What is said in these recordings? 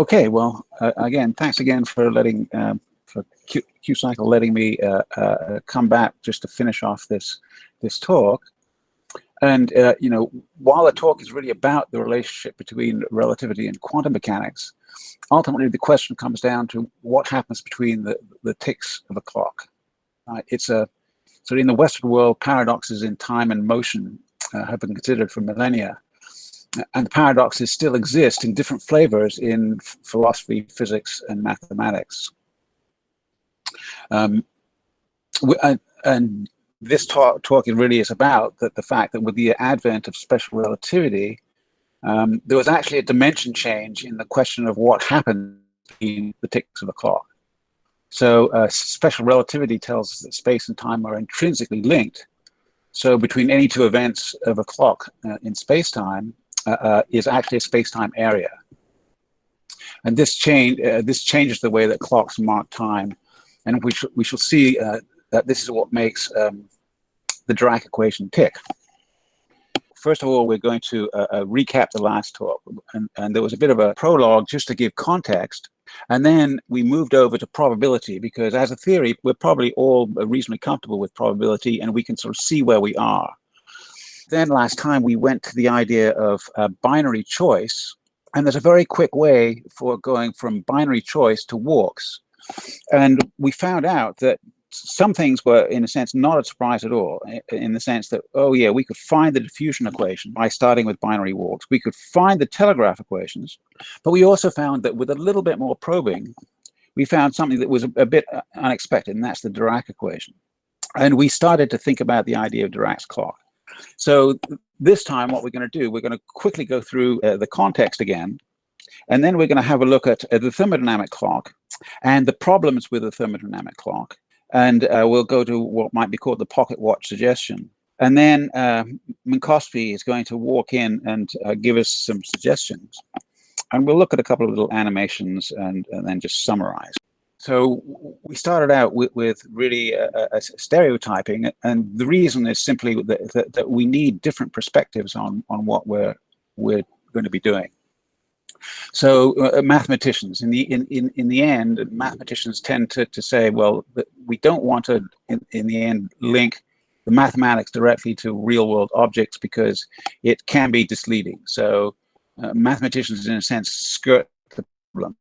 Okay, well, again, thanks again for letting for QCycle letting me come back just to finish off this talk. And you know, while the talk is really about the relationship between relativity and quantum mechanics, ultimately the question comes down to what happens between the ticks of a clock. So in the Western world, paradoxes in time and motion have been considered for millennia. And the paradoxes still exist in different flavors in philosophy, physics, and mathematics. And this talk really is about the fact that with the advent of special relativity, there was actually a dimension change in the question of what happened between the ticks of a clock. So special relativity tells us that space and time are intrinsically linked. So between any two events of a clock in space-time is actually a space-time area. And this changes the way that clocks mark time. And we shall see that this is what makes the Dirac equation tick. First of all, we're going to recap the last talk. And there was a bit of a prologue just to give context. And then we moved over to probability, because as a theory, we're probably all reasonably comfortable with probability, and we can sort of see where we are. Then last time we went to the idea of binary choice. And there's a very quick way for going from binary choice to walks. And we found out that some things were, in a sense, not a surprise at all, in the sense that, oh yeah, we could find the diffusion equation by starting with binary walks. We could find the telegraph equations, but we also found that with a little bit more probing, we found something that was a bit unexpected, and that's the Dirac equation. And we started to think about the idea of Dirac's clock. So this time, what we're going to do, we're going to quickly go through the context again, and then we're going to have a look at the thermodynamic clock and the problems with the thermodynamic clock. And we'll go to what might be called the pocket watch suggestion. And then Minkowski is going to walk in and give us some suggestions. And we'll look at a couple of little animations and then just summarize. So we started out with really a stereotyping. And the reason is simply that we need different perspectives on what we're going to be doing. So mathematicians, in the end, mathematicians tend to say, well, we don't want to, in the end, link the mathematics directly to real-world objects because it can be misleading. So mathematicians, in a sense, skirt the problem.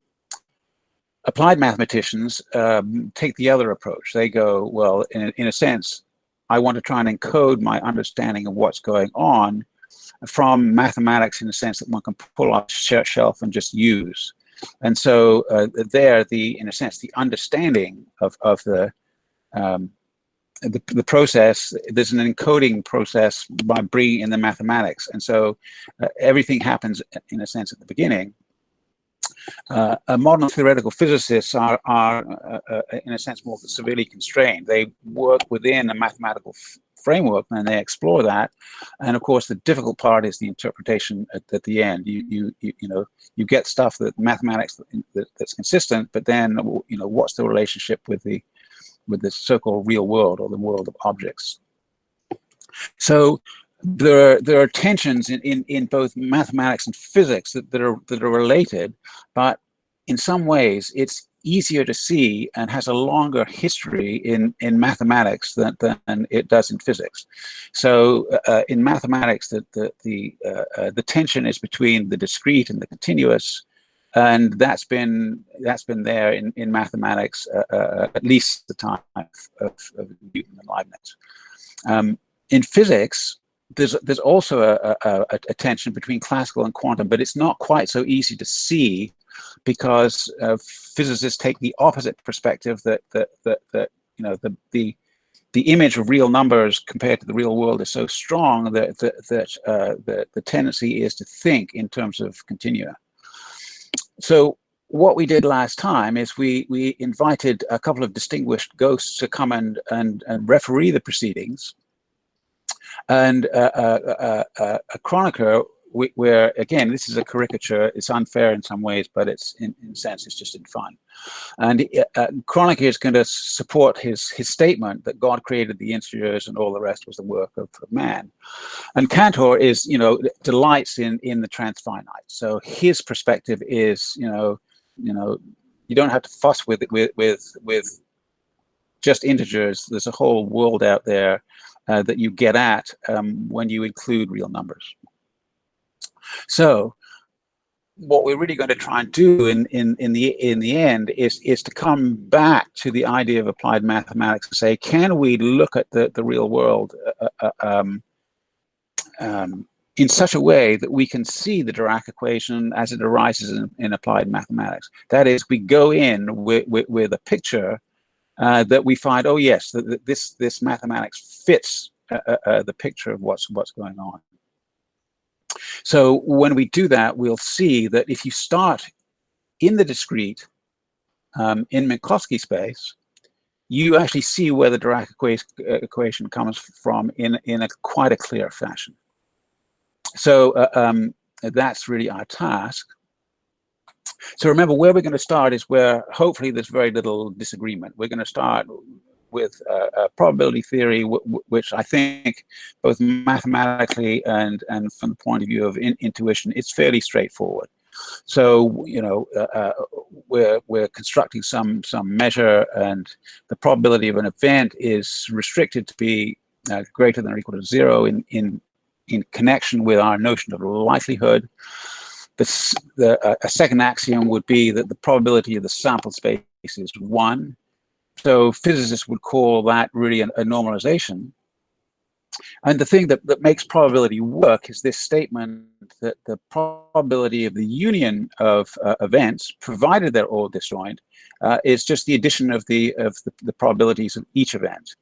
Applied mathematicians take the other approach. They go, well, in a sense, I want to try and encode my understanding of what's going on from mathematics in the sense that one can pull off the shelf and just use. And so there, in a sense, the understanding of the process, there's an encoding process by bringing in the mathematics. And so everything happens, in a sense, at the beginning. Modern theoretical physicists are in a sense, more severely constrained. They work within a mathematical framework and they explore that. And of course, the difficult part is the interpretation at the end. You get stuff that mathematics that's consistent, but then what's the relationship with the so-called real world or the world of objects? So there are tensions in both mathematics and physics that are related, but in some ways it's easier to see and has a longer history in mathematics than it does in physics. So in mathematics, the tension is between the discrete and the continuous, and that's been there in mathematics at least the time of Newton and Leibniz. In physics, there's also a tension between classical and quantum, but it's not quite so easy to see because physicists take the opposite perspective that the image of real numbers compared to the real world is so strong that the tendency is to think in terms of continua. So what we did last time is we invited a couple of distinguished ghosts to come and referee the proceedings. And a chronicler, where again, this is a caricature, it's unfair in some ways, but it's in a sense, it's just in fun. And chronicler is going to support his statement that God created the integers and all the rest was the work of man. And Cantor is, delights in the transfinite. So his perspective is, you don't have to fuss with just integers. There's a whole world out there that you get at when you include real numbers. So what we're really going to try and do in the end is to come back to the idea of applied mathematics and say, can we look at the real world in such a way that we can see the Dirac equation as it arises in applied mathematics? That is, we go in with a picture that we find, oh yes, this mathematics fits the picture of what's going on. So when we do that, we'll see that if you start in the discrete in Minkowski space, you actually see where the Dirac equation comes from in quite a clear fashion. So that's really our task. So remember, where we're going to start is where hopefully there's very little disagreement. We're going to start with probability theory, which I think both mathematically and from the point of view of intuition, it's fairly straightforward. So we're constructing some measure, and the probability of an event is restricted to be greater than or equal to 0 in connection with our notion of likelihood. A second axiom would be that the probability of the sample space is 1. So physicists would call that really a normalization. And the thing that makes probability work is this statement that the probability of the union of events, provided they're all disjoint, is just the addition of the probabilities of each event.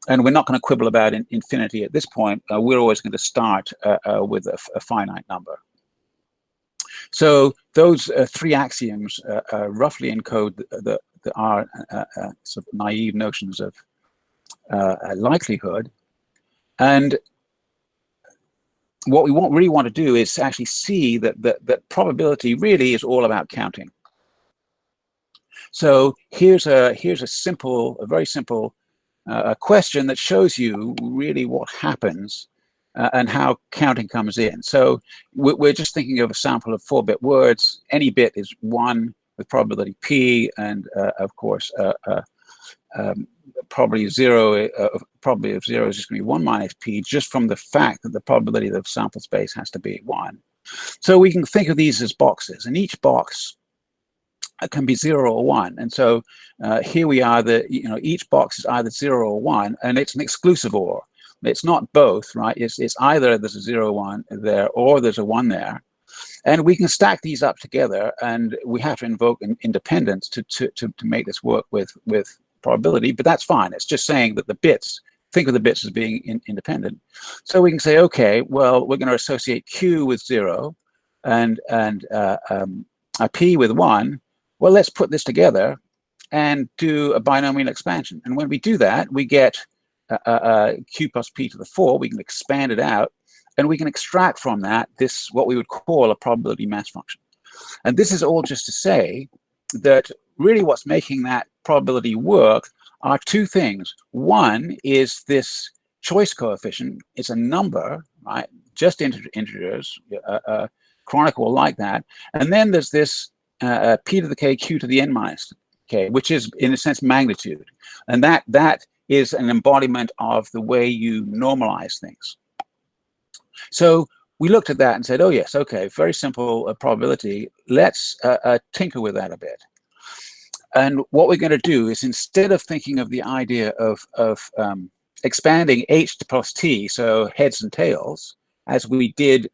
And we're not going to quibble about infinity at this point. We're always going to start with a finite number. So those three axioms roughly encode our sort of naive notions of likelihood. And what we really want to do is actually see that probability really is all about counting. So here's a very simple question that shows you really what happens and how counting comes in. So we're just thinking of a sample of 4-bit words. Any bit is 1 with probability p, and of course probability of 0 is just going to be 1 minus p, just from the fact that the probability of the sample space has to be 1. So we can think of these as boxes, and each box can be 0 or 1. And so here we are, each box is either 0 or 1, and it's an exclusive OR. It's not both, right? It's either there's a 0, 1 there, or there's a 1 there. And we can stack these up together, and we have to invoke an independence to make this work with probability, but that's fine. It's just saying that the bits, think of the bits as being independent. So we can say, okay, well, we're going to associate Q with 0 and P with 1. Well, let's put this together and do a binomial expansion. And when we do that, we get Q plus P to the 4. We can expand it out, and we can extract from that what we would call a probability mass function. And this is all just to say that really what's making that probability work are two things. One is this choice coefficient. It's a number, right? Just integers. Chronic will like that. And then there's this p to the k, q to the n minus k, which is in a sense magnitude. And that is an embodiment of the way you normalize things. So we looked at that and said, oh yes, okay, very simple probability. Let's tinker with that a bit. And what we're going to do is, instead of thinking of the idea of expanding h plus t, so heads and tails, as we did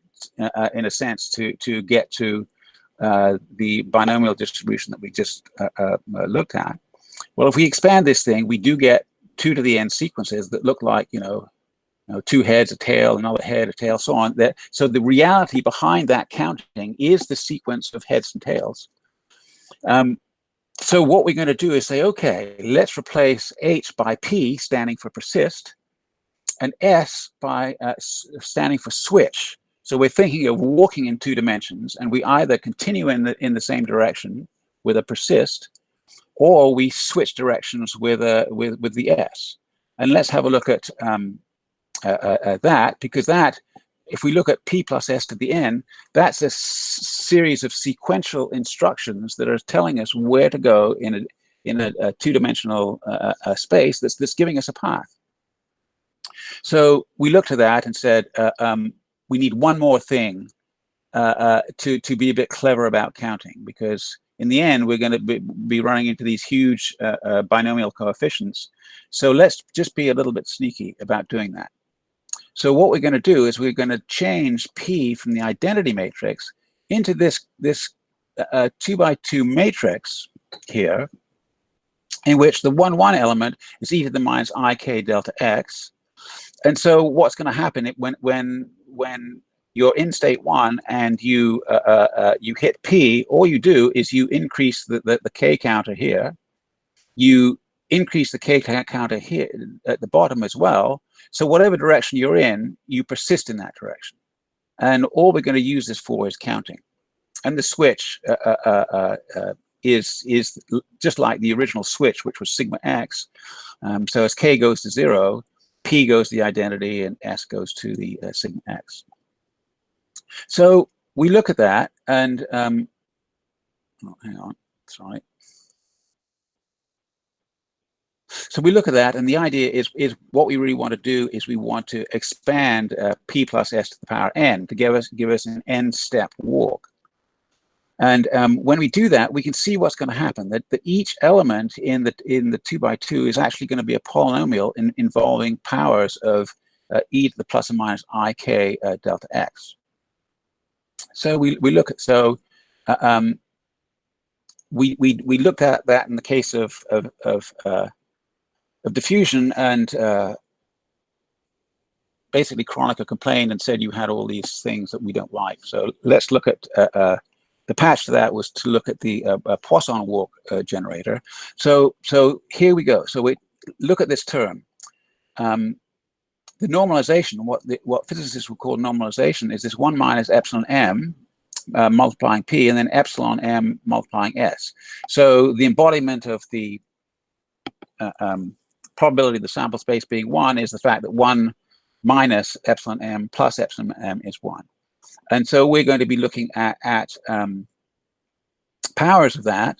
in a sense to get to the binomial distribution that we just looked at. Well, if we expand this thing, we do get 2 to the n sequences that look like, 2 heads, a tail, another head, a tail, so on. So the reality behind that counting is the sequence of heads and tails. So what we're going to do is say, okay, let's replace h by p, standing for persist, and s by standing for switch. So we're thinking of walking in 2 dimensions, and we either continue in the same direction with a persist, or we switch directions with the s. And let's have a look at that, because that if we look at p plus s to the n, that's a series of sequential instructions that are telling us where to go in a two-dimensional space that's giving us a path. So we looked at that and said, we need one more thing to be a bit clever about counting, because in the end, we're going to be running into these huge binomial coefficients. So let's just be a little bit sneaky about doing that. So what we're going to do is we're going to change P from the identity matrix into this 2x2 matrix here, in which the 1, 1 element is e to the minus ik delta x. And so what's going to happen when you're in state 1 and you hit P, all you do is you increase the k counter here. You increase the k counter here at the bottom as well. So whatever direction you're in, you persist in that direction. And all we're going to use this for is counting. And the switch is just like the original switch, which was sigma x. So as k goes to 0, P goes to the identity and S goes to the sigma x. So we look at that and, oh, hang on, sorry. So we look at that, and the idea is what we really want to do is we want to expand P plus S to the power n to give us an n-step walk. And when we do that, we can see what's going to happen. That each element in the 2x2 is actually going to be a polynomial involving powers of e to the plus or minus ik delta x. So we look at we looked at that in the case of diffusion, and basically Kronecker complained and said you had all these things that we don't like. So let's look at the patch to that was to look at the Poisson walk generator. So here we go. So we look at this term. The normalization, what physicists would call normalization, is this 1 minus epsilon m multiplying p, and then epsilon m multiplying s. So the embodiment of the probability of the sample space being 1 is the fact that 1 minus epsilon m plus epsilon m is 1. And so we're going to be looking at powers of that,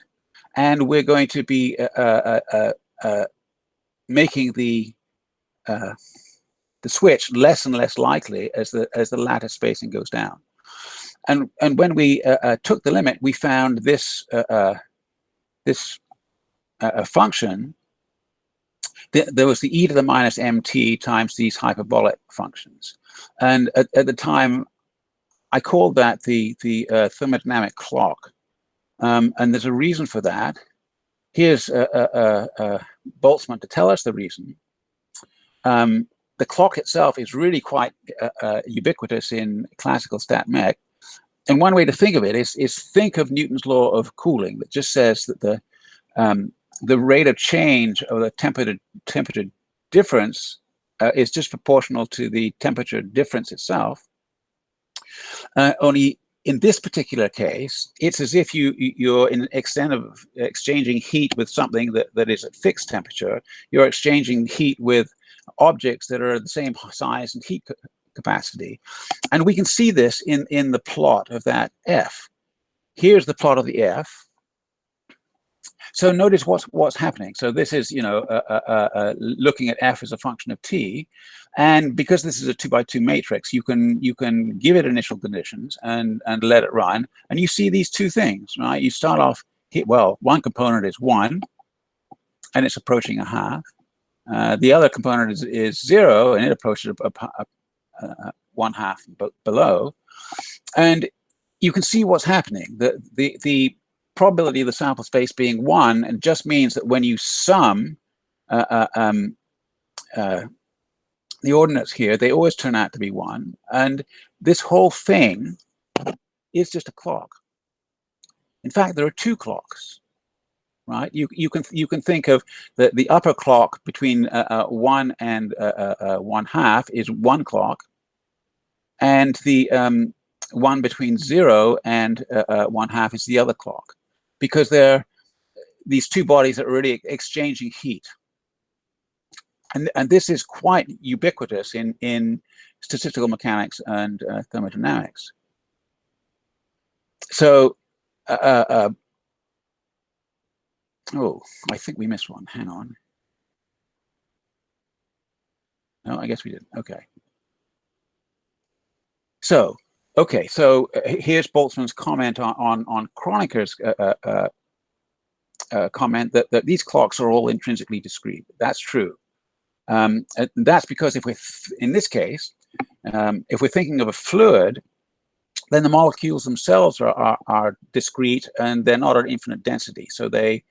and we're going to be making the switch less and less likely as the lattice spacing goes down. And when we took the limit, we found this function. There was the e to the minus mt times these hyperbolic functions, and at the time, I called that the thermodynamic clock, and there's a reason for that. Here's Boltzmann to tell us the reason. The clock itself is really quite ubiquitous in classical stat mech, and one way to think of it is think of Newton's law of cooling that just says that the rate of change of the temperature difference is just proportional to the temperature difference itself. Only in this particular case, it's as if you're in an extent of exchanging heat with something that is at fixed temperature. You're exchanging heat with objects that are the same size and heat capacity. And we can see this in the plot of that F. Here's the plot of the F. So notice what's happening. So this is, looking at F as a function of t, and because this is a 2x2 matrix, you can give it initial conditions and let it run, and you see these two things, right? You start off, well, one component is 1, and it's approaching a half. The other component is 0, and it approaches a 1/2 below, and you can see what's happening. The probability of the sample space being 1, and just means that when you sum the ordinates here, they always turn out to be 1, and this whole thing is just a clock. In fact, there are two clocks, right? You can think of the upper clock between 1 and 1/2 is 1 clock, and the one between 0 and 1/2 is the other clock, because they're these two bodies that are really exchanging heat. And this is quite ubiquitous in statistical mechanics and thermodynamics. So, oh, I think we missed one. Hang on. No, I guess we didn't. Okay. So, okay. So here's Boltzmann's comment on Kroneker's comment that these clocks are all intrinsically discrete. That's true. And that's because if in this case, if we're thinking of a fluid, then the molecules themselves are discrete and they're not at infinite density. So they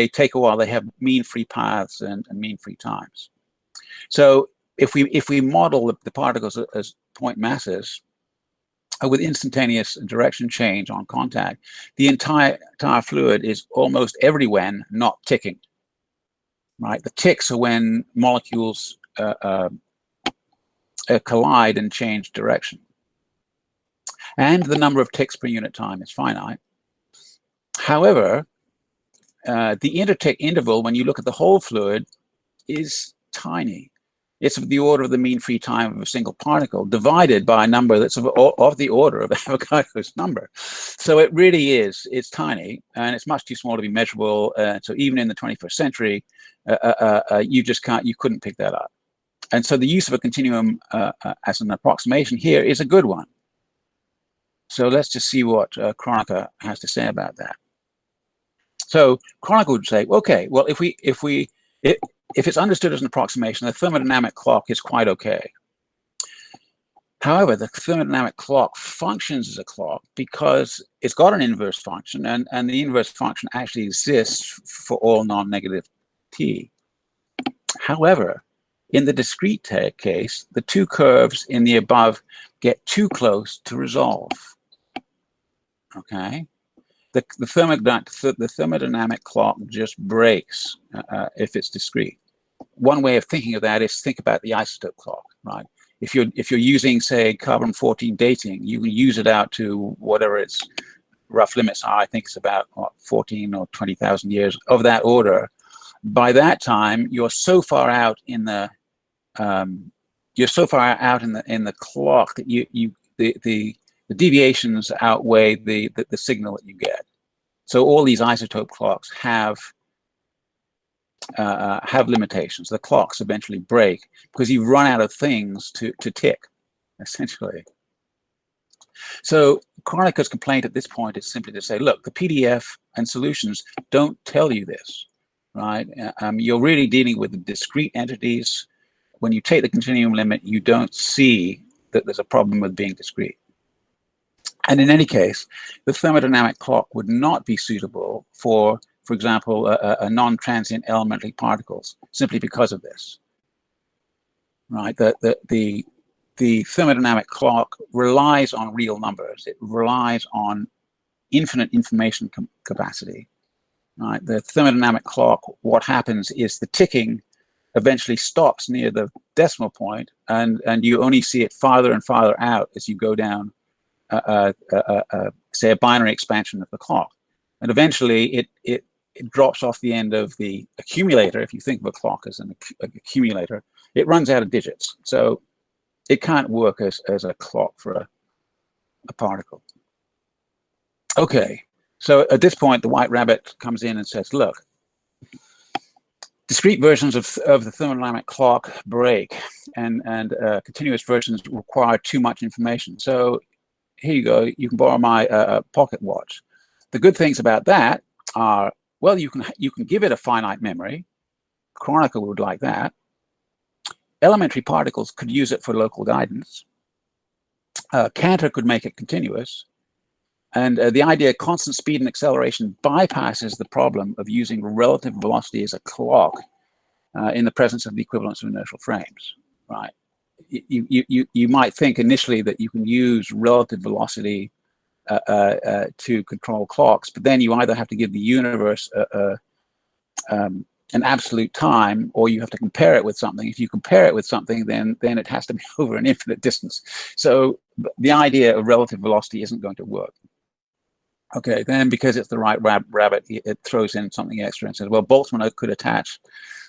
take a while. They have mean free paths and mean free times. So if we model the particles as point masses with instantaneous direction change on contact, the entire fluid is almost everywhere not ticking. Right, the ticks are when molecules collide and change direction, and the number of ticks per unit time is finite. However, the intertick interval, when you look at the whole fluid, is tiny. It's of the order of the mean free time of a single particle divided by a number that's of the order of Avogadro's number. So it really is, it's tiny, and it's much too small to be measurable. So even in the 21st century, you couldn't pick that up. And so the use of a continuum as an approximation here is a good one. So let's just see what Kroneker has to say about that. So Kroneker would say, okay, well, if it's understood as an approximation, the thermodynamic clock is quite okay. However, the thermodynamic clock functions as a clock because it's got an inverse function, and the inverse function actually exists for all non-negative t. However, in the discrete case, the two curves in the above get too close to resolve. Okay? The thermodynamic clock just breaks if it's discrete. One way of thinking of that is think about the isotope clock, right? If you're using, say, carbon-14 dating, you can use it out to whatever its rough limits are. I think it's about 14 or 20,000 years of that order. By that time, you're so far out in the clock that the deviations outweigh the signal that you get. So all these isotope clocks have limitations. The clocks eventually break because you've run out of things to tick, essentially. So Kroneker's complaint at this point is simply to say, look, the PDF and solutions don't tell you this, right? You're really dealing with discrete entities. When you take the continuum limit, you don't see that there's a problem with being discrete. And in any case, the thermodynamic clock would not be suitable for example, a non-transient elementary particles, simply because of this. Right? The thermodynamic clock relies on real numbers. It relies on infinite information capacity. Right? The thermodynamic clock, what happens is the ticking eventually stops near the decimal point, and you only see it farther and farther out as you go down, say, a binary expansion of the clock. And eventually it drops off the end of the accumulator. If you think of a clock as an accumulator, it runs out of digits. So it can't work as a clock for a particle. Okay, so at this point, the white rabbit comes in and says, look, discrete versions of the thermodynamic clock break, and continuous versions require too much information. So here you go, you can borrow my pocket watch. The good things about that are, well, you can give it a finite memory. Kroneker would like that. Elementary particles could use it for local guidance. Cantor could make it continuous. And the idea of constant speed and acceleration bypasses the problem of using relative velocity as a clock in the presence of the equivalence of inertial frames, right? You might think initially that you can use relative velocity to control clocks, but then you either have to give the universe an absolute time, or you have to compare it with something. If you compare it with something, then it has to be over an infinite distance. So the idea of relative velocity isn't going to work. Okay, then because it's the right rabbit, it throws in something extra and says, well, Boltzmann could attach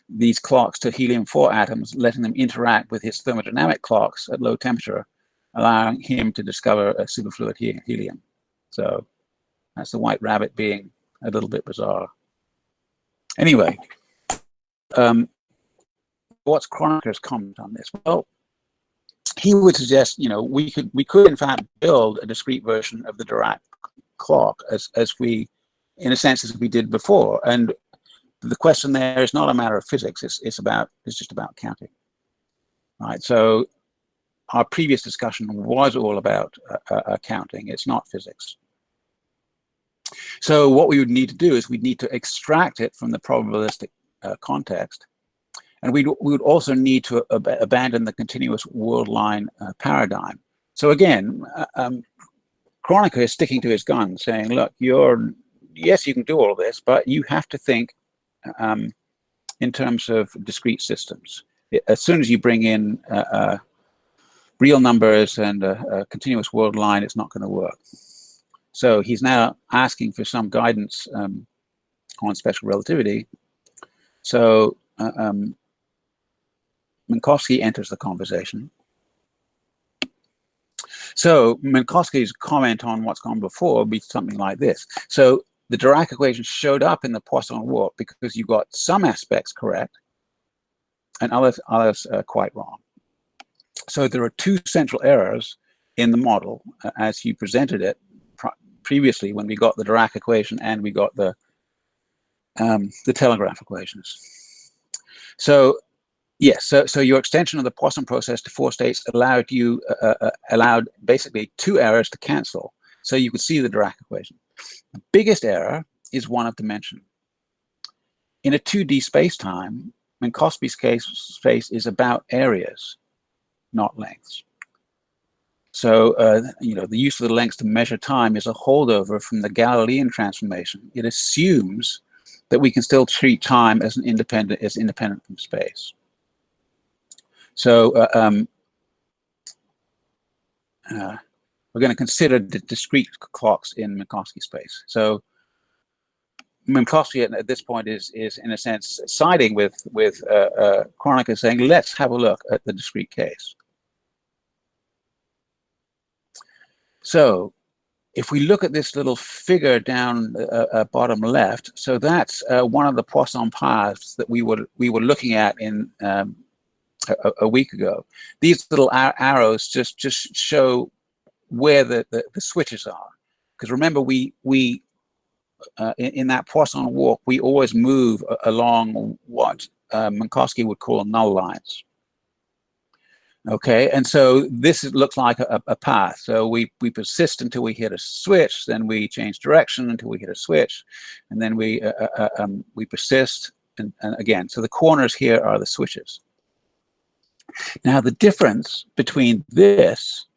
these clocks to helium-4 atoms, letting them interact with his thermodynamic clocks at low temperature, allowing him to discover a superfluid helium. So that's the white rabbit being a little bit bizarre. Anyway, what's Kroneker's comment on this? Well, he would suggest, we could in fact build a discrete version of the Dirac clock as we, in a sense, as we did before. And the question there is not a matter of physics. It's just about counting, right? So our previous discussion was all about counting. It's not physics. So what we would need to do is we'd need to extract it from the probabilistic context, and we would also need to abandon the continuous world line paradigm. So again, Kroneker is sticking to his gun, saying, look, yes, you can do all of this, but you have to think in terms of discrete systems. As soon as you bring in real numbers and a continuous world line, it's not going to work. So he's now asking for some guidance on special relativity. So Minkowski enters the conversation. So Minkowski's comment on what's gone before would be something like this. So the Dirac equation showed up in the Poisson warp because you got some aspects correct and others quite wrong. So there are two central errors in the model as you presented it previously when we got the Dirac equation and we got the Telegraph equations. So yes, so your extension of the Poisson process to 4 states allowed basically 2 errors to cancel, so you could see the Dirac equation. The biggest error is one of dimension. In a 2D space-time, Minkowski's space is about areas, not lengths. So the use of the lengths to measure time is a holdover from the Galilean transformation. It assumes that we can still treat time as independent from space. So we're going to consider the discrete clocks in Minkowski space. So Minkowski at this point is in a sense siding with Kroneker, saying, let's have a look at the discrete case. So if we look at this little figure down bottom left, so that's one of the Poisson paths that we were looking at in a week ago. These little arrows just show where the switches are, because remember we in that Poisson walk we always move along what Minkowski would call null lines. Okay, and so this looks like a path. So we persist until we hit a switch, then we change direction until we hit a switch, and then we persist, and again. So the corners here are the switches. Now the difference between this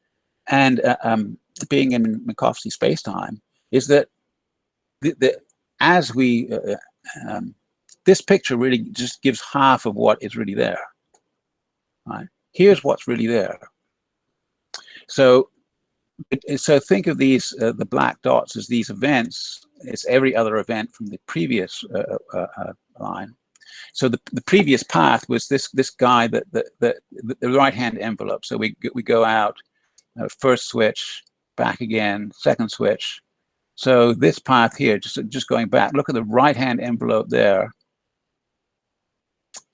and being in Minkowski spacetime is that as we this picture really just gives half of what is really there. Right? Here's what's really there. So think of these the black dots as these events. It's every other event from the previous line. So the previous path was this guy the right-hand envelope. So we go out, first switch, back again, second switch. So this path here, just going back, look at the right-hand envelope there,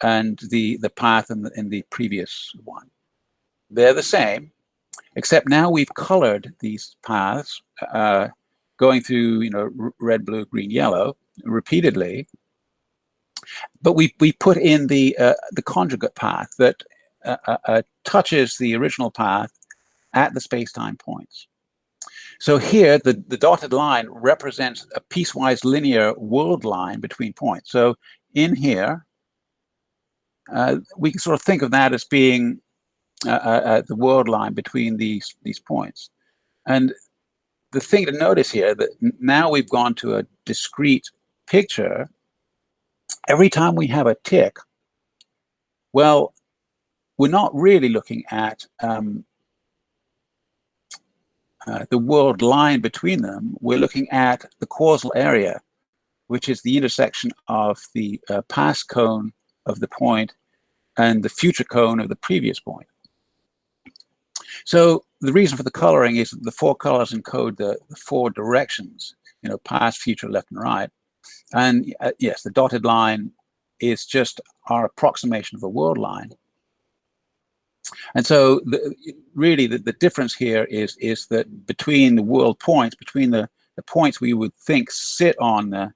and the path in the previous one. They're the same, except now we've colored these paths, going through red, blue, green, yellow repeatedly. But we put in the conjugate path that touches the original path at the space-time points. So here, the dotted line represents a piecewise linear world line between points. So in here, we can sort of think of that as being the world line between these points. And the thing to notice here, that now we've gone to a discrete picture. Every time we have a tick, well, we're not really looking at the world line between them. We're looking at the causal area, which is the intersection of the pass cone of the point and the future cone of the previous point. So the reason for the coloring is that the four colors encode the four directions, you know, past, future, left, and right. And yes, the dotted line is just our approximation of the world line. And so really the difference here is that between the world points, between the points we would think sit on the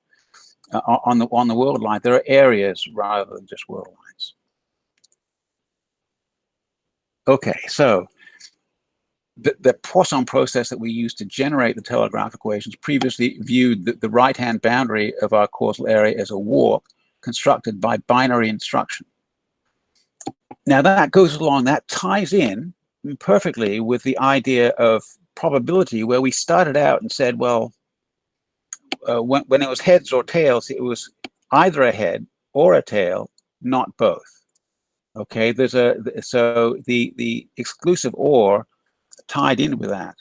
world line, there are areas rather than just world lines. Okay, so the Poisson process that we used to generate the telegraph equations previously viewed the right-hand boundary of our causal area as a warp constructed by binary instruction. Now that goes along, that ties in perfectly with the idea of probability, where we started out and said, well, when it was heads or tails, it was either a head or a tail, not both. Okay, so the exclusive or tied in with that.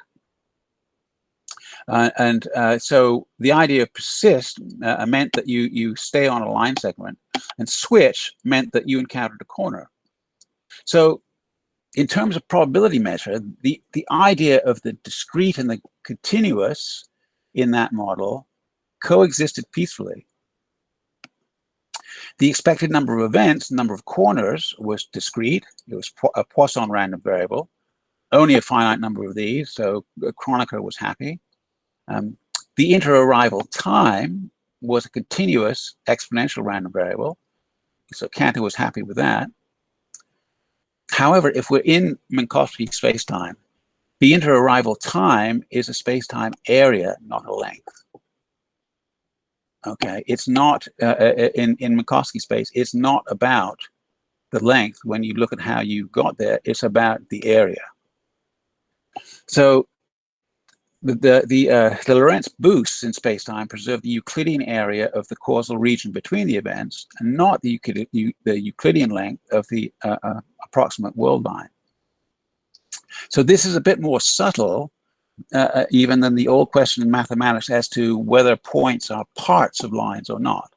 So the idea of persist meant that you stay on a line segment, and switch meant that you encountered a corner. So in terms of probability measure, the idea of the discrete and the continuous in that model coexisted peacefully. The expected number of events, number of corners, was discrete. It was a Poisson random variable, only a finite number of these, so Kronecker was happy. The inter-arrival time was a continuous exponential random variable, so Cantor was happy with that. However, if we're in Minkowski spacetime, the inter-arrival time is a spacetime area, not a length. Okay, it's not in Minkowski space. It's not about the length when you look at how you got there. It's about the area. So the Lorentz boosts in spacetime preserve the Euclidean area of the causal region between the events, and not the Euclidean length of the approximate world line. So this is a bit more subtle, even than the old question in mathematics as to whether points are parts of lines or not.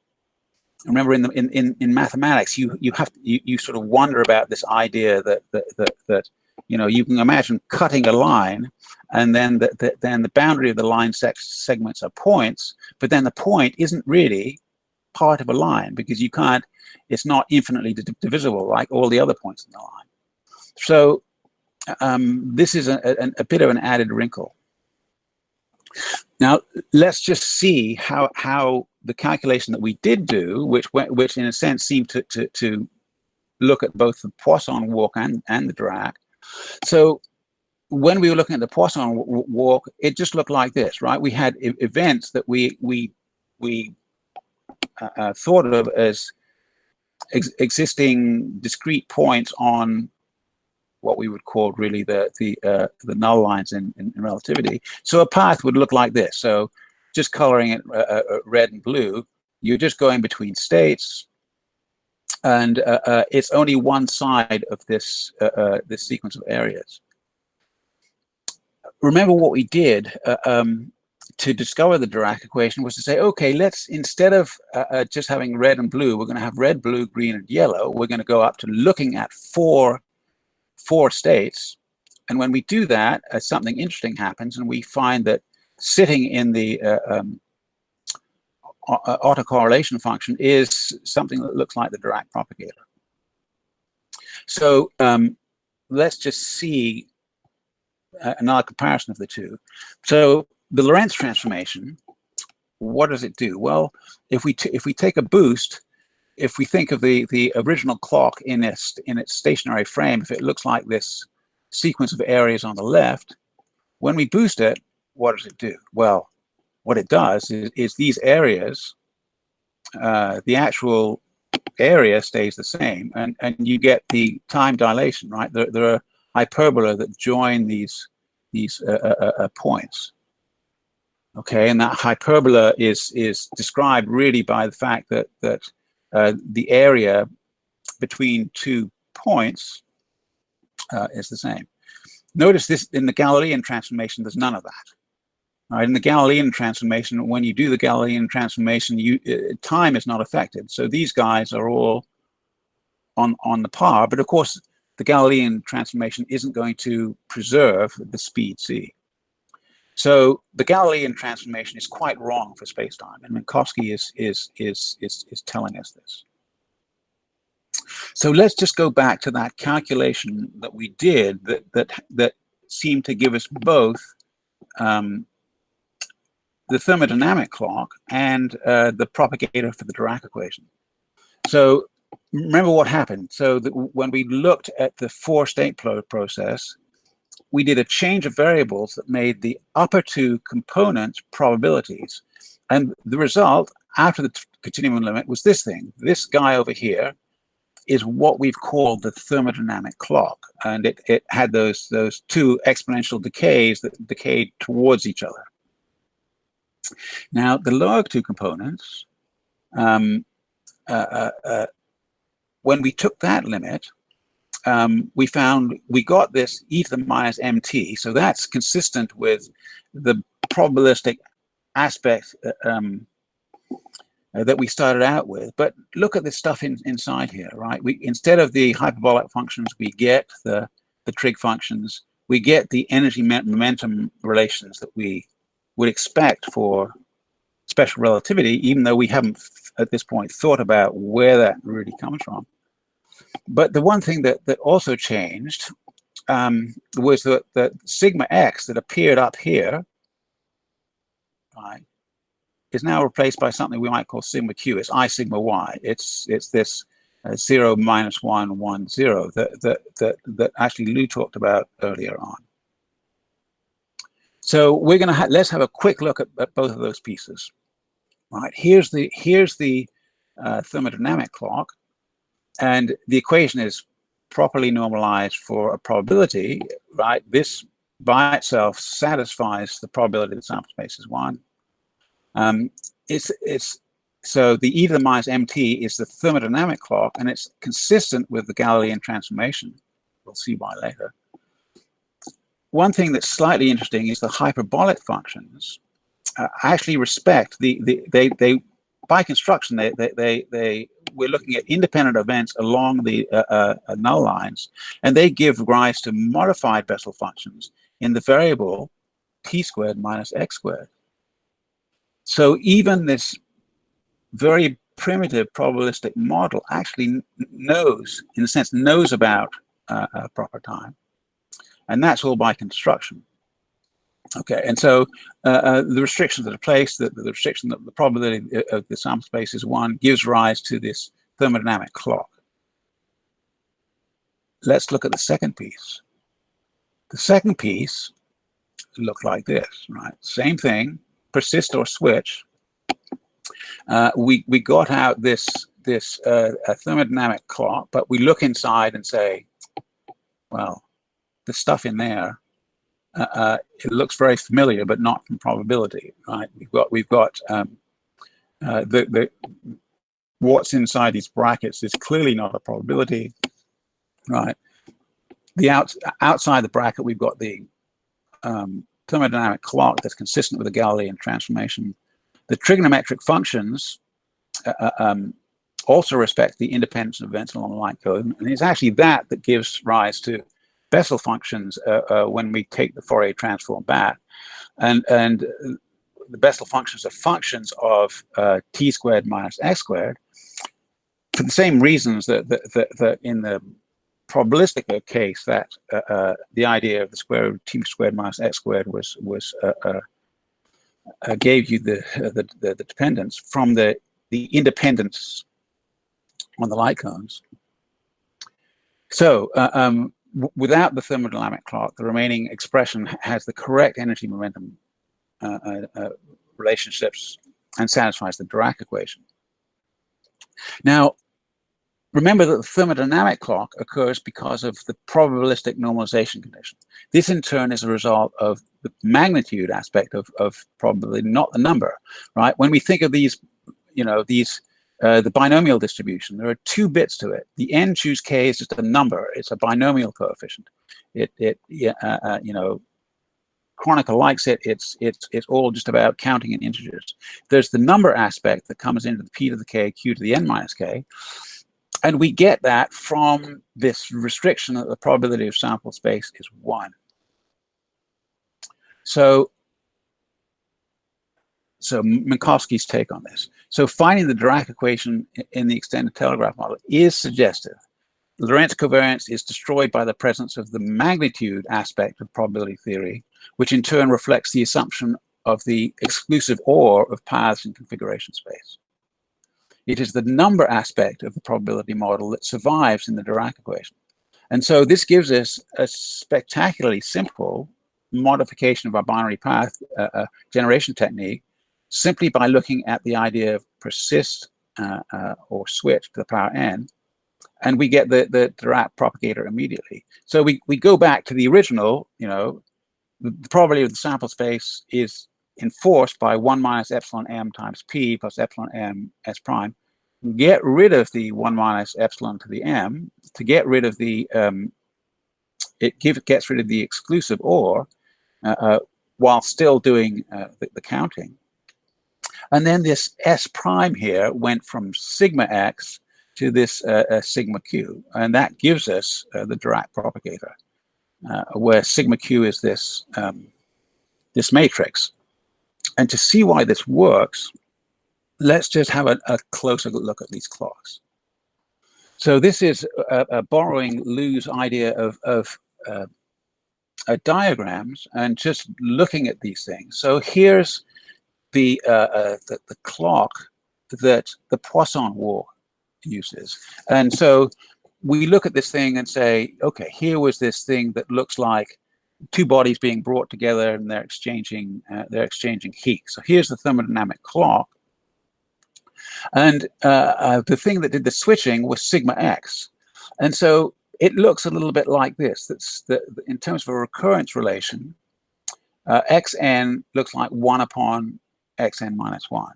Remember, in mathematics, you sort of wonder about this idea that you know, you can imagine cutting a line, and then the boundary of the line segments are points, but then the point isn't really part of a line because you can't. It's not infinitely divisible like all the other points in the line. So this is a bit of an added wrinkle. Now let's just see how the calculation that we did do, which in a sense seemed to look at both the Poisson walk and the Dirac. So when we were looking at the Poisson walk, it just looked like this, right? We had events that we thought of as existing discrete points on what we would call really the null lines in relativity. So a path would look like this. So just coloring it red and blue, you're just going between states, and it's only one side of this this sequence of areas. Remember what we did to discover the Dirac equation was to say, okay, let's, instead of just having red and blue, we're going to have red, blue, green, and yellow. We're going to go up to looking at four states. And when we do that, something interesting happens, and we find that sitting in the autocorrelation function is something that looks like the Dirac propagator. So let's just see another comparison of the two. So the Lorentz transformation, what does it do? Well, if we take a boost, if we think of the original clock in its stationary frame, if it looks like this sequence of areas on the left, when we boost it, what does it do? Well, what it does is these areas, the actual area stays the same, and you get the time dilation, right? There are hyperbola that join these points. Okay, and that hyperbola is described really by the fact that the area between two points is the same. Notice this in the Galilean transformation. There's none of that. All right, in the Galilean transformation, when you do the Galilean transformation, time is not affected. So these guys are all on the power, but of course the Galilean transformation isn't going to preserve the speed c. So the Galilean transformation is quite wrong for spacetime, and Minkowski is telling us this. So let's just go back to that calculation that we did that seemed to give us both the thermodynamic clock and the propagator for the Dirac equation. So remember what happened. So when we looked at the four-state process, we did a change of variables that made the upper two components probabilities. And the result after the continuum limit was this thing. This guy over here is what we've called the thermodynamic clock. And it had those two exponential decays that decayed towards each other. Now, the lower two components, when we took that limit, we got this e to the minus mt. So that's consistent with the probabilistic aspect that we started out with. But look at this stuff inside here, right? Instead of the hyperbolic functions, we get the trig functions. We get the energy momentum relations that we would expect for special relativity, even though we haven't at this point thought about where that really comes from. But the one thing that also changed was that sigma x that appeared up here, right, is now replaced by something we might call sigma q. It's I sigma y. It's this 0 minus 1 1 0 that actually Lou talked about earlier on. So we're going to let's have a quick look at both of those pieces. Right, here's the thermodynamic clock, and the equation is properly normalized for a probability. Right, this by itself satisfies the probability that sample space is 1. So the e to the minus mt is the thermodynamic clock, and it's consistent with the Galilean transformation. We'll see why later. One thing that's slightly interesting is the hyperbolic functions actually respect they by construction we're looking at independent events along the null lines, and they give rise to modified Bessel functions in the variable t squared minus x squared. So even this very primitive probabilistic model actually knows, in a sense, knows about proper time. And that's all by construction. Okay, and so the restrictions that are placed, the restriction that the probability of the sample space is 1, gives rise to this thermodynamic clock. Let's look at the second piece. The second piece looks like this, right? Same thing, persist or switch. We got out this thermodynamic clock, but we look inside and say, well, the stuff in there, it looks very familiar, but not from probability, right? We've got what's inside these brackets is clearly not a probability, right? The outside the bracket, we've got the thermodynamic clock that's consistent with the Galilean transformation. The trigonometric functions also respect the independence of events along the light code, and it's actually that gives rise to Bessel functions when we take the Fourier transform back, and the Bessel functions are functions of t squared minus x squared for the same reasons that in the probabilistic case that the idea of the square root of t squared minus x squared gave you the dependence from the independence on the light cones. So without the thermodynamic clock, the remaining expression has the correct energy momentum relationships and satisfies the Dirac equation. Now, remember that the thermodynamic clock occurs because of the probabilistic normalization condition. This, in turn, is a result of the magnitude aspect of probability, not the number, right? When we think of these, the binomial distribution, there are 2 bits to it. The n choose k is just a number. It's a binomial coefficient. Kronecker likes it. It's all just about counting in integers. There's the number aspect that comes into the p to the k, q to the n minus k. And we get that from this restriction that the probability of sample space is 1. So Minkowski's take on this. So finding the Dirac equation in the extended telegraph model is suggestive. Lorentz covariance is destroyed by the presence of the magnitude aspect of probability theory, which in turn reflects the assumption of the exclusive OR of paths in configuration space. It is the number aspect of the probability model that survives in the Dirac equation. And so this gives us a spectacularly simple modification of our binary path generation technique simply by looking at the idea of persist or switch to the power n, and we get the Dirac propagator immediately. So we go back to the original, the probability of the sample space is enforced by 1 minus epsilon m times p plus epsilon m s prime. Get rid of the 1 minus epsilon to the m to get rid of the, gets rid of the exclusive OR while still doing the counting. And then this S prime here went from sigma x to this sigma q, and that gives us the Dirac propagator, where sigma q is this this matrix. And to see why this works, let's just have a closer look at these clocks. So this is borrowing Lou's idea of diagrams and just looking at these things. So here's the clock that the Poisson war uses. And so we look at this thing and say, okay, here was this thing that looks like two bodies being brought together and they're exchanging heat. So here's the thermodynamic clock. And the thing that did the switching was sigma x. And so it looks a little bit like this. In terms of a recurrence relation, xn looks like 1 upon xn minus 1.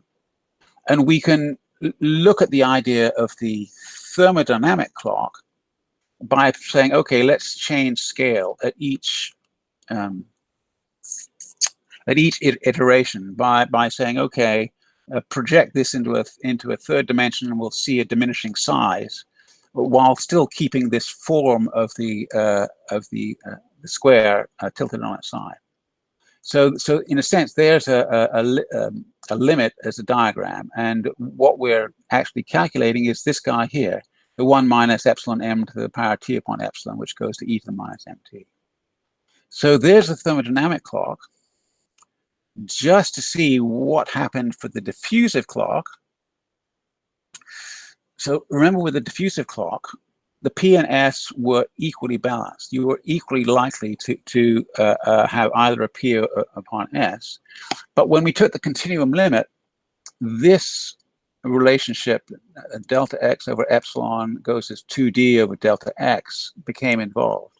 And we can look at the idea of the thermodynamic clock by saying, okay, let's change scale at each iteration by saying, okay, project this into a third dimension, and we'll see a diminishing size, while still keeping this form of the square tilted on its side. So in a sense, there's a limit as a diagram, and what we're actually calculating is this guy here, the 1 minus epsilon m to the power t upon epsilon, which goes to e to the minus mt. So there's a thermodynamic clock. Just to see what happened for the diffusive clock. So remember, with the diffusive clock, the P and S were equally balanced. You were equally likely to have either a P upon S. But when we took the continuum limit, this relationship, delta x over epsilon goes as 2d over delta x, became involved.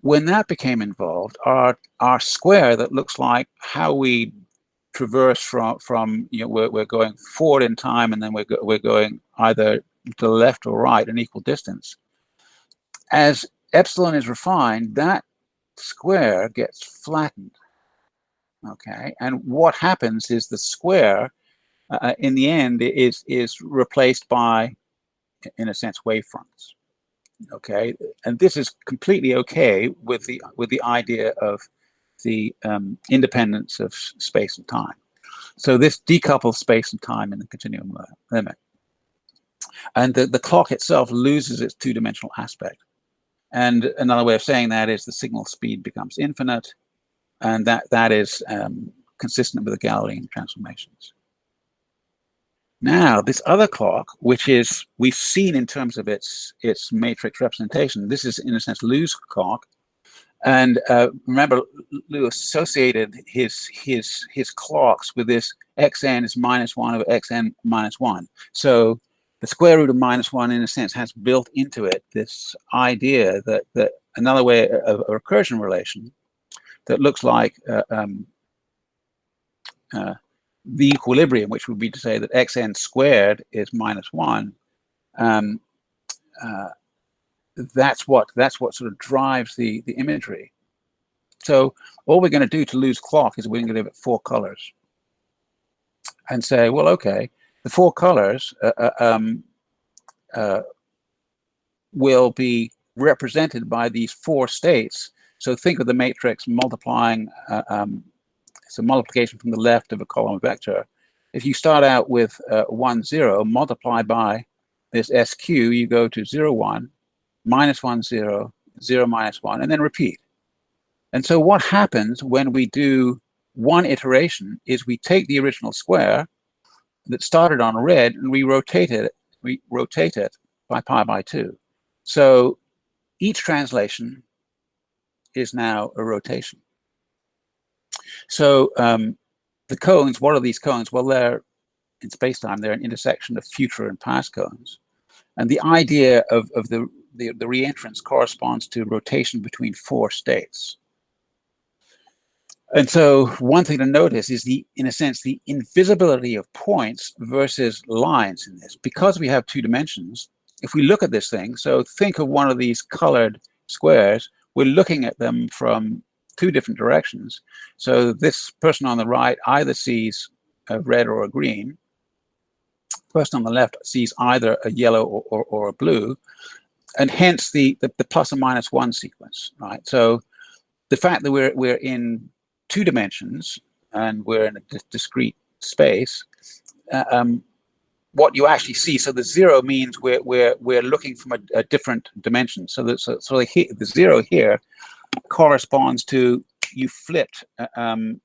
When that became involved, our square that looks like how we traverse from we're going forward in time, and then we're going either to the left or right in equal distance. As epsilon is refined, that square gets flattened. Okay, and what happens is the square, in the end, is replaced by, in a sense, wavefronts. Okay, and this is completely okay with the idea of the independence of space and time. So this decouples space and time in the continuum limit, and the clock itself loses its two-dimensional aspect. And another way of saying that is the signal speed becomes infinite, and that is consistent with the Galilean transformations. Now, this other clock, which is we've seen in terms of its matrix representation, this is in a sense Lou's clock, and remember, Lou associated his clocks with this xn is minus 1 over xn minus 1. So the square root of minus 1, in a sense, has built into it this idea that another way of a recursion relation that looks like the equilibrium, which would be to say that xn squared is minus 1. That's what sort of drives the imagery. So all we're going to do to Lou's clock is we're going to give it 4 colors and say, well, okay, the 4 colors will be represented by these four states. So think of the matrix multiplying, so multiplication from the left of a column vector. If you start out with 1, 0, multiply by this SQ, you go to 0, 1, minus 1, 0, 0, minus 1, and then repeat. And so what happens when we do one iteration is we take the original square that started on red and we rotate it by pi by 2. So each translation is now a rotation. So the cones, what are these cones? Well, they're in space-time, they're an intersection of future and past cones. And the idea of the reentrance corresponds to rotation between four states. And so one thing to notice is in a sense, the invisibility of points versus lines in this. Because we have two dimensions, if we look at this thing, so think of one of these colored squares, we're looking at them from two different directions. So this person on the right either sees a red or a green. The person on the left sees either a yellow or a blue, and hence the plus and minus 1 sequence, right? So the fact that we're in two dimensions and we're in a discrete space, what you actually see, so the 0 means we're looking from a different dimension. So the 0 here corresponds to you flipped by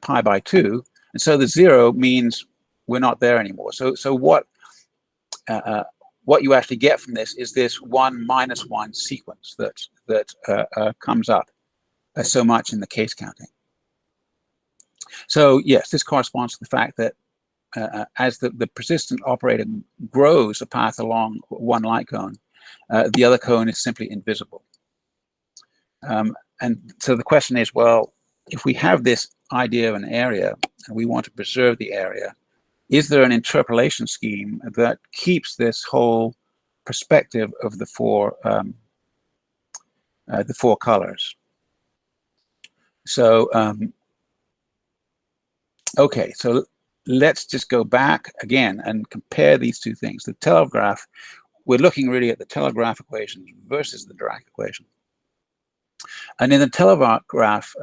pi by 2, and so the 0 means we're not there anymore. So what you actually get from this is this 1 minus 1 sequence that comes up so much in the case counting. So yes, this corresponds to the fact that as the persistent operator grows a path along one light cone, the other cone is simply invisible. And so the question is, well, if we have this idea of an area and we want to preserve the area, is there an interpolation scheme that keeps this whole perspective of the four colors? So, okay, so let's just go back again and compare these two things. The telegraph, we're looking really at the telegraph equation versus the Dirac equation. And in the telegraph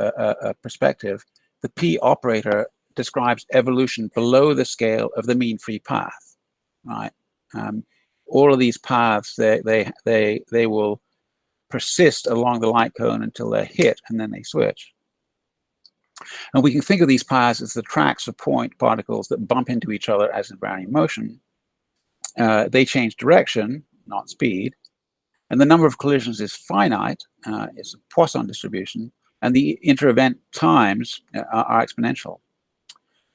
perspective, the P operator describes evolution below the scale of the mean free path, right? All of these paths, they will persist along the light cone until they're hit, and then they switch. And we can think of these paths as the tracks of point particles that bump into each other as in Brownian motion. They change direction, not speed. And the number of collisions is finite. It's a Poisson distribution. And the inter-event times are exponential.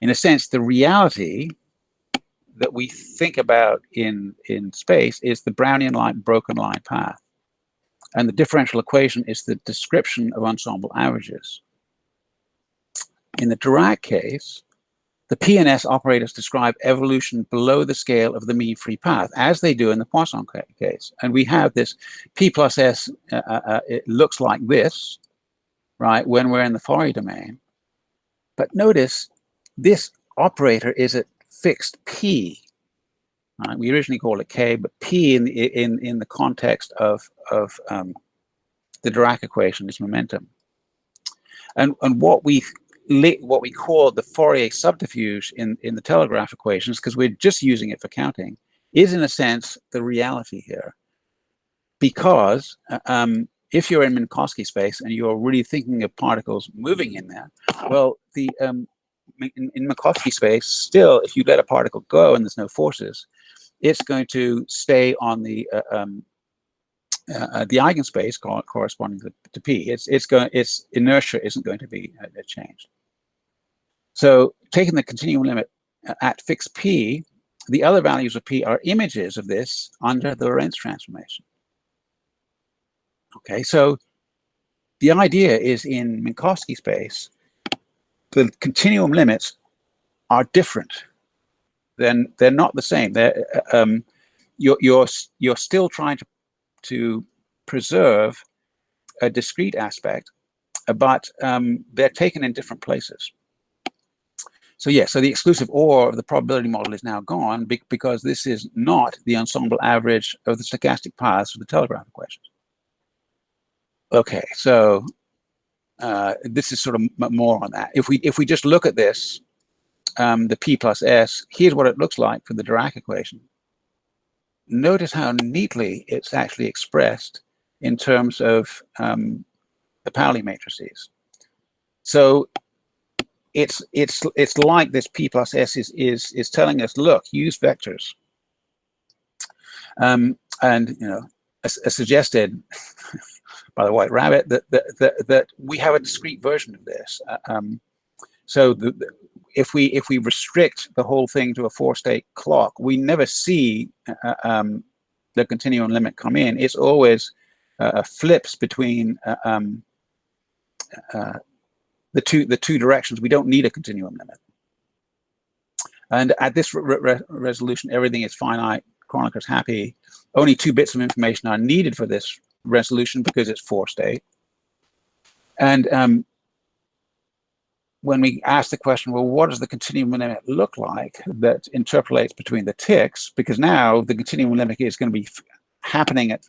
In a sense, the reality that we think about in space is the Brownian line broken line path. And the differential equation is the description of ensemble averages. In the Dirac case, the P and S operators describe evolution below the scale of the mean free path, as they do in the Poisson case. And we have this P plus S, it looks like this, right, when we're in the Fourier domain. But notice, this operator is at fixed P. Right? We originally called it K, but P in the context of the Dirac equation is momentum. And what we call the Fourier subterfuge in the telegraph equations, because we're just using it for counting, is in a sense the reality here. Because if you're in Minkowski space and you're really thinking of particles moving in there, well, in Minkowski space, still, if you let a particle go and there's no forces, it's going to stay on the eigenspace corresponding to P. Its inertia isn't going to be changed. So taking the continuum limit at fixed P, the other values of P are images of this under the Lorentz transformation. Okay, so the idea is in Minkowski space, the continuum limits are different. They're not the same. You're still trying to preserve a discrete aspect, but they're taken in different places. So yeah, so the exclusive OR of the probability model is now gone because this is not the ensemble average of the stochastic paths for the telegraph equations. Okay, so this is sort of more on that. If we just look at this, the P plus S, here's what it looks like for the Dirac equation. Notice how neatly it's actually expressed in terms of the Pauli matrices. So it's like this P plus S is telling us, look, use vectors. And you know, as suggested by the White Rabbit, that we have a discrete version of this. So if we restrict the whole thing to a 4-state clock, we never see the continuum limit come in. It's always flips between the two directions. We don't need a continuum limit. And at this resolution, everything is finite. Kroneker's happy. Only 2 bits of information are needed for this resolution because it's 4-state. And when we ask the question, well, what does the continuum limit look like that interpolates between the ticks? Because now the continuum limit is going to be happening at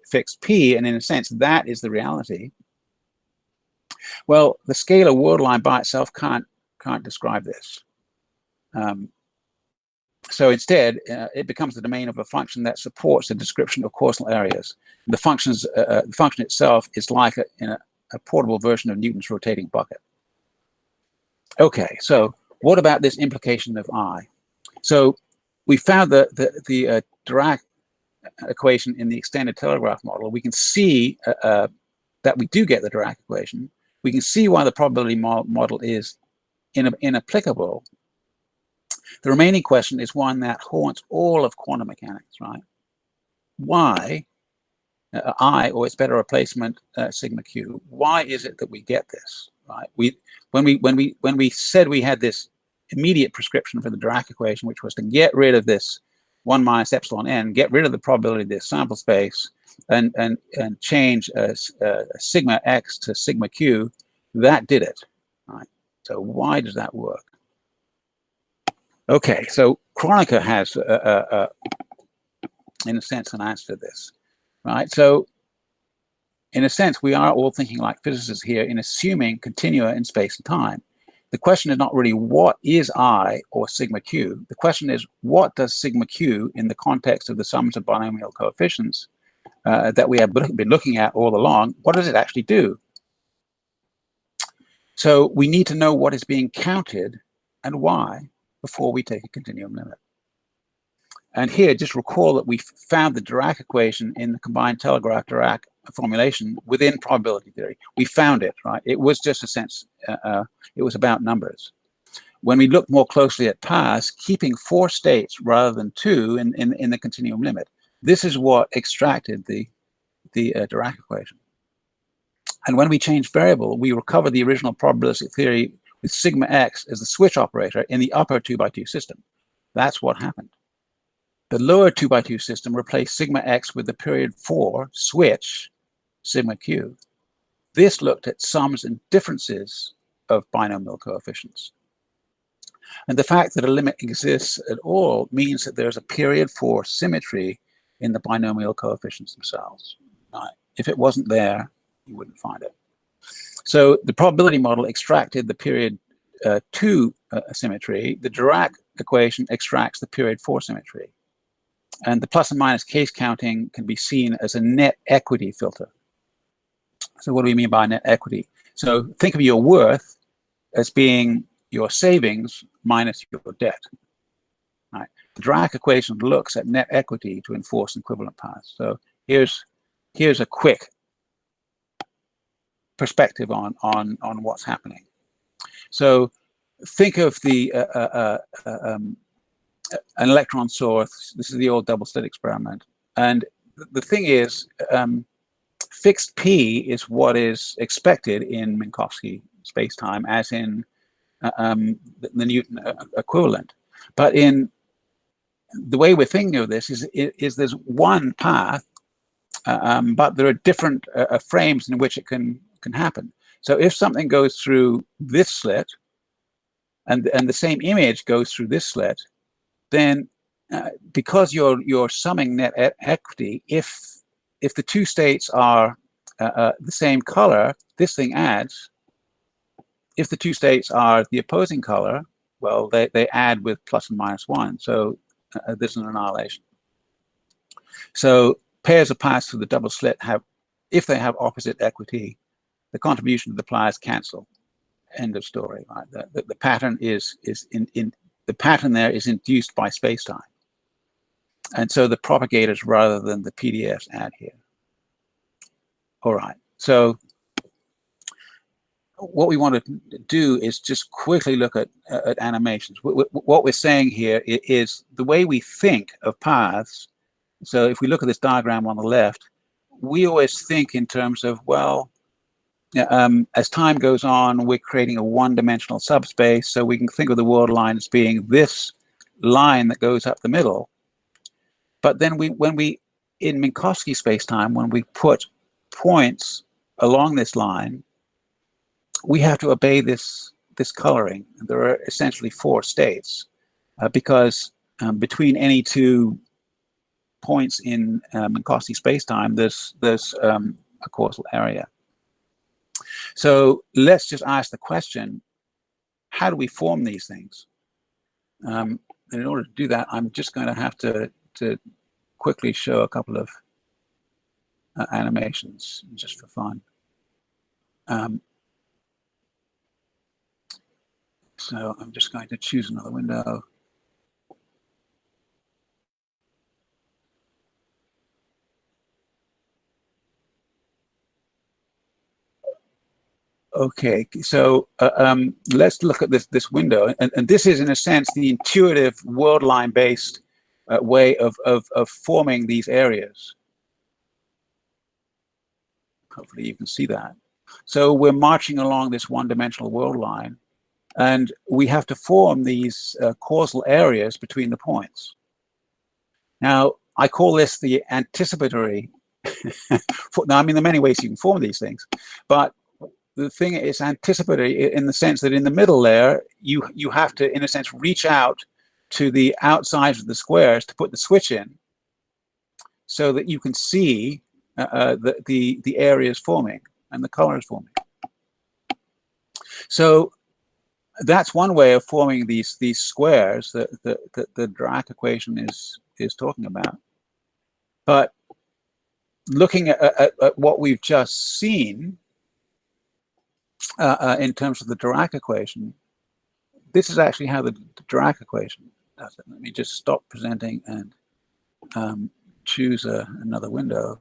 fixed P, and in a sense, that is the reality. Well, the scalar word line by itself can't describe this. So instead, it becomes the domain of a function that supports the description of corsal areas. The function itself is like a portable version of Newton's rotating bucket. Okay, so what about this implication of I? So we found the Dirac equation in the extended telegraph model. We can see that we do get the Dirac equation. We can see why the probability model is inapplicable. The remaining question is one that haunts all of quantum mechanics, right? Why I, or its better replacement, sigma q? Why is it that we get this, right? When we said we had this immediate prescription for the Dirac equation, which was to get rid of this 1 minus epsilon n, get rid of the probability of this sample space, and change sigma x to sigma q, that did it, right? So why does that work? Okay, so Kroneker has, in a sense, an answer to this, right? So, in a sense, we are all thinking like physicists here in assuming continua in space and time. The question is not really what is I or sigma q. The question is what does sigma q in the context of the sums of binomial coefficients that we have been looking at all along, what does it actually do? So we need to know what is being counted and why before we take a continuum limit. And here, just recall that we found the Dirac equation in the combined telegraph-Dirac formulation within probability theory. We found it, right? It was just a sense, it was about numbers. When we look more closely at paths, keeping 4 states rather than 2 in the continuum limit, this is what extracted the Dirac equation. And when we change variable, we recover the original probabilistic theory with sigma x as the switch operator in the upper 2x2 system. That's what happened. The lower 2x2 system replaced sigma x with the period 4 switch sigma q. This looked at sums and differences of binomial coefficients. And the fact that a limit exists at all means that there's a period 4 symmetry in the binomial coefficients themselves. Right? If it wasn't there, you wouldn't find it. So the probability model extracted the period 2 symmetry. The Dirac equation extracts the period 4 symmetry. And the plus and minus case counting can be seen as a net equity filter. So what do we mean by net equity? So think of your worth as being your savings minus your debt. Right? The Dirac equation looks at net equity to enforce equivalent paths. So here's a quick perspective on what's happening. So think of the an electron source. This is the old double slit experiment. And the thing is, fixed P is what is expected in Minkowski spacetime, as in the Newton equivalent. But in the way we're thinking of this is there's one path, but there are different frames in which it can happen. So if something goes through this slit, and the same image goes through this slit, then because you're summing net equity, if the two states are the same color, this thing adds. If the two states are the opposing color, well, they add with plus and minus 1. So there's an annihilation. So pairs of paths through the double slit have, if they have opposite equity, the contribution of the pliers cancel. End of story. Right? The pattern is the pattern there is induced by space-time, and so the propagators rather than the PDFs add here. All right. So what we want to do is just quickly look at animations. What we're saying here is the way we think of paths. So if we look at this diagram on the left, we always think in terms of, well, as time goes on, we're creating a one-dimensional subspace, so we can think of the world line as being this line that goes up the middle. But then when we in Minkowski spacetime, when we put points along this line, we have to obey this coloring. There are essentially 4 states because between any two points in Minkowski spacetime, there's a causal area. So let's just ask the question: how do we form these things? And in order to do that, I'm just going to have to quickly show a couple of animations just for fun. So I'm just going to choose another window. Okay, so let's look at this window, and this is in a sense the intuitive world line based way of forming these areas. Hopefully you can see that. So we're marching along this one-dimensional world line, and we have to form these causal areas between the points. Now, I call this the anticipatory. Now, I mean, there are many ways you can form these things, but the thing is anticipatory in the sense that in the middle there, you have to, in a sense, reach out to the outsides of the squares to put the switch in so that you can see the areas forming and the colors forming. So that's one way of forming these squares that the Dirac equation is talking about. But looking at what we've just seen in terms of the Dirac equation, this is actually how the Dirac equation does it. Let me just stop presenting and choose another window.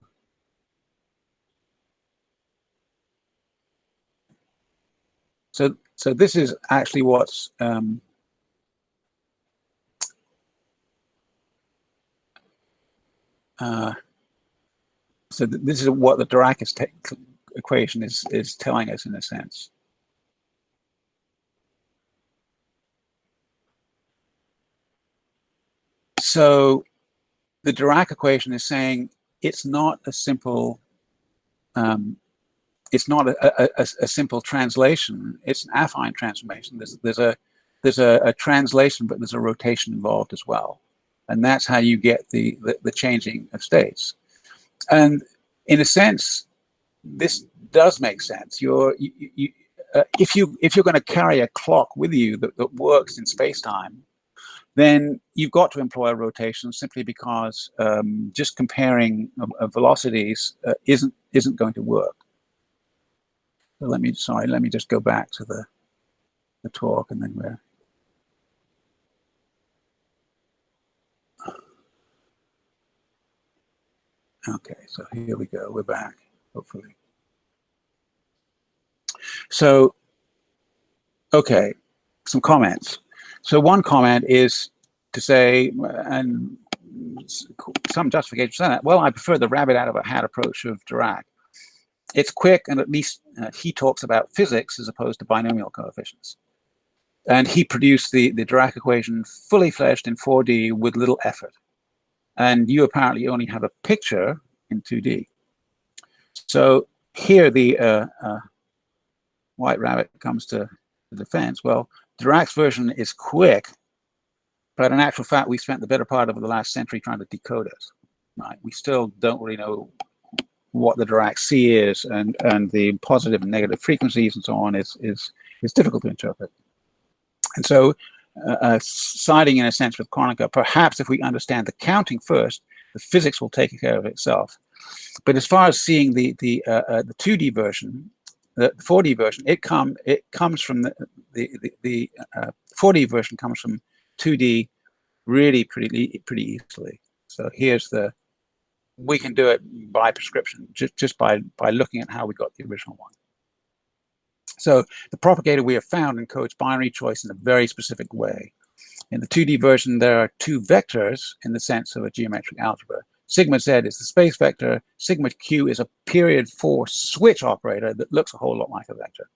So this is actually what's this is what the Dirac equation is telling us in a sense. So the Dirac equation is saying it's not a simple a simple translation. It's an affine transformation. There's a translation, but there's a rotation involved as well, and that's how you get the changing of states. And in a sense, this does make sense. If you're going to carry a clock with you that works in space-time, then you've got to employ a rotation simply because just comparing velocities isn't going to work. So let me just go back to the talk, and then we're okay. So here we go. We're back, hopefully. So, okay, some comments. So one comment is to say, and some justification for that, well, I prefer the rabbit out of a hat approach of Dirac. It's quick, and at least he talks about physics as opposed to binomial coefficients. And he produced the Dirac equation fully fleshed in 4D with little effort. And you apparently only have a picture in 2D. So here the white rabbit comes to the defense. Well, Dirac's version is quick, but in actual fact, we spent the better part of the last century trying to decode it. Right? We still don't really know what the Dirac C is, and the positive and negative frequencies and so on is difficult to interpret. And so, siding in a sense with Kronecker, perhaps if we understand the counting first, the physics will take care of itself. But as far as seeing the 2D version, the 4D version, it comes from the 4D version comes from 2D really pretty easily. So here's we can do it by prescription, just by looking at how we got the original one. So the propagator we have found encodes binary choice in a very specific way. In the 2D version, there are two vectors in the sense of a geometric algebra. Sigma Z is the space vector. Sigma Q is a period 4 switch operator that looks a whole lot like a vector.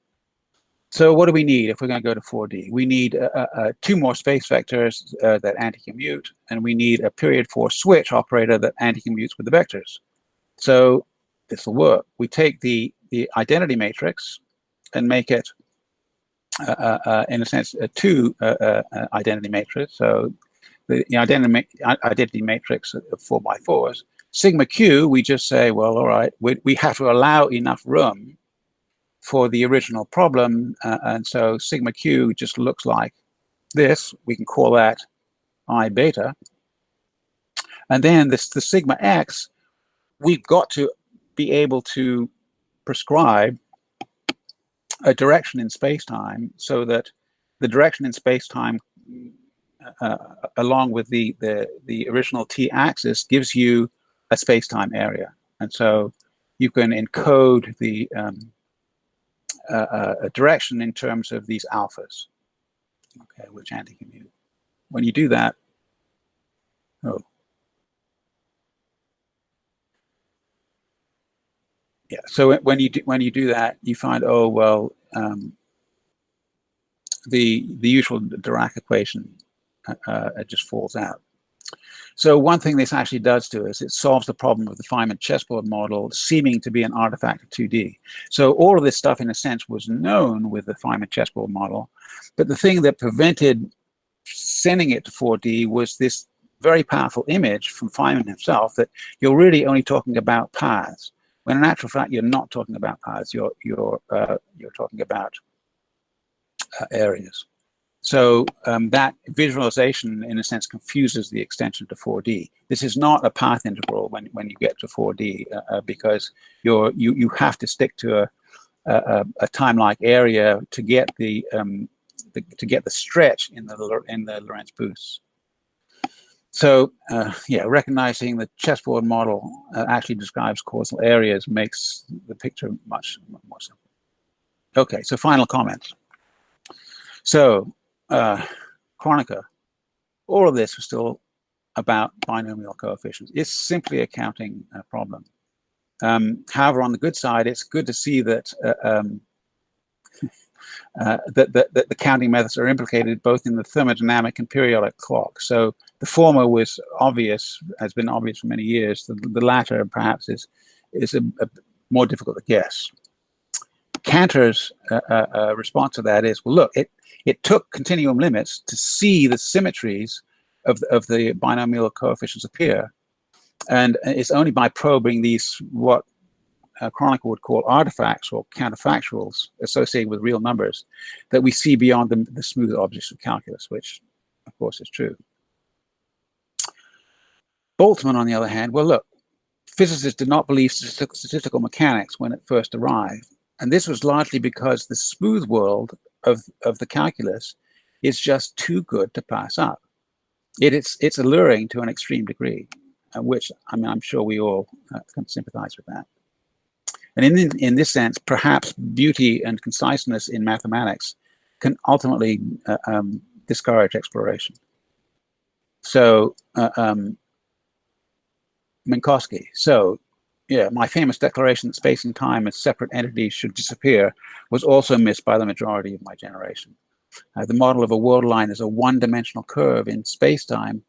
So what do we need if we're going to go to 4D? We need two more space vectors that anti-commute, and we need a period 4 switch operator that anti-commutes with the vectors. So this will work. We take the identity matrix and make it, in a sense, a two identity matrix. So the identity matrix of 4x4s. Sigma Q, we just say, well, all right, we have to allow enough room for the original problem, and so sigma Q just looks like this. We can call that I beta. And then the sigma X, we've got to be able to prescribe a direction in space-time so that the direction in space-time along with the original t-axis gives you a space-time area. And so you can encode the a direction in terms of these alphas, okay, which anti-commute. When you do that, so when you do that, you find, oh well, the usual Dirac equation it just falls out. So one thing this actually does to us, it solves the problem of the Feynman chessboard model seeming to be an artifact of 2D. So all of this stuff, in a sense, was known with the Feynman chessboard model, but the thing that prevented sending it to 4D was this very powerful image from Feynman himself that you're really only talking about paths, when in actual fact you're not talking about paths. You're talking about areas. So that visualization, in a sense, confuses the extension to 4D. This is not a path integral when you get to 4D because you have to stick to a time-like area to get the stretch in the Lorentz boosts. So yeah, recognizing the chessboard model actually describes causal areas makes the picture much more simple. Okay, so final comments. So Kronecker, all of this was still about binomial coefficients. It's simply a counting problem. However, on the good side, it's good to see that that the counting methods are implicated both in the thermodynamic and periodic clock. So the former was obvious, has been obvious for many years. The latter, perhaps, is a more difficult to guess. Cantor's response to that is, well, look, it took continuum limits to see the symmetries of the binomial coefficients appear, and it's only by probing these what Kronecker would call artifacts or counterfactuals associated with real numbers that we see beyond the smooth objects of calculus, which of course is true. Boltzmann, on the other hand, well, look, physicists did not believe statistical mechanics when it first arrived, and this was largely because the smooth world of the calculus is just too good to pass up. It's alluring to an extreme degree, which I'm sure we all can sympathize with that. And in this sense, perhaps beauty and conciseness in mathematics can ultimately discourage exploration. So Minkowski. So yeah, my famous declaration that space and time as separate entities should disappear was also missed by the majority of my generation. The model of a world line as a one-dimensional curve in space-time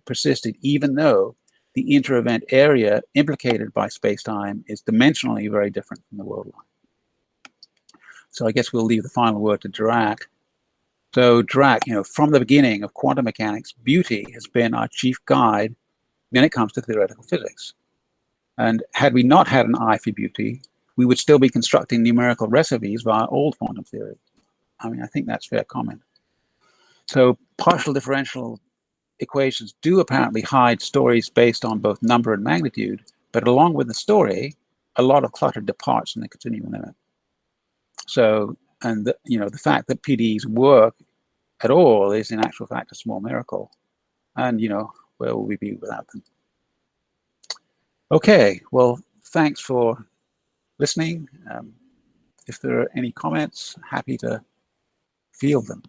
persisted even though the inter-event area implicated by space-time is dimensionally very different from the world line. So I guess we'll leave the final word to Dirac. So Dirac, from the beginning of quantum mechanics, beauty has been our chief guide when it comes to theoretical physics. And had we not had an eye for beauty, we would still be constructing numerical recipes via old quantum theory. I mean, I think that's fair comment. So partial differential equations do apparently hide stories based on both number and magnitude, but along with the story, a lot of clutter departs in the continuum limit. So, and the fact that PDEs work at all is in actual fact a small miracle. And where will we be without them? Okay, well, thanks for listening. If there are any comments, happy to field them.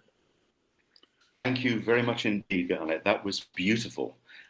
Thank you very much indeed, Garnet. That was beautiful.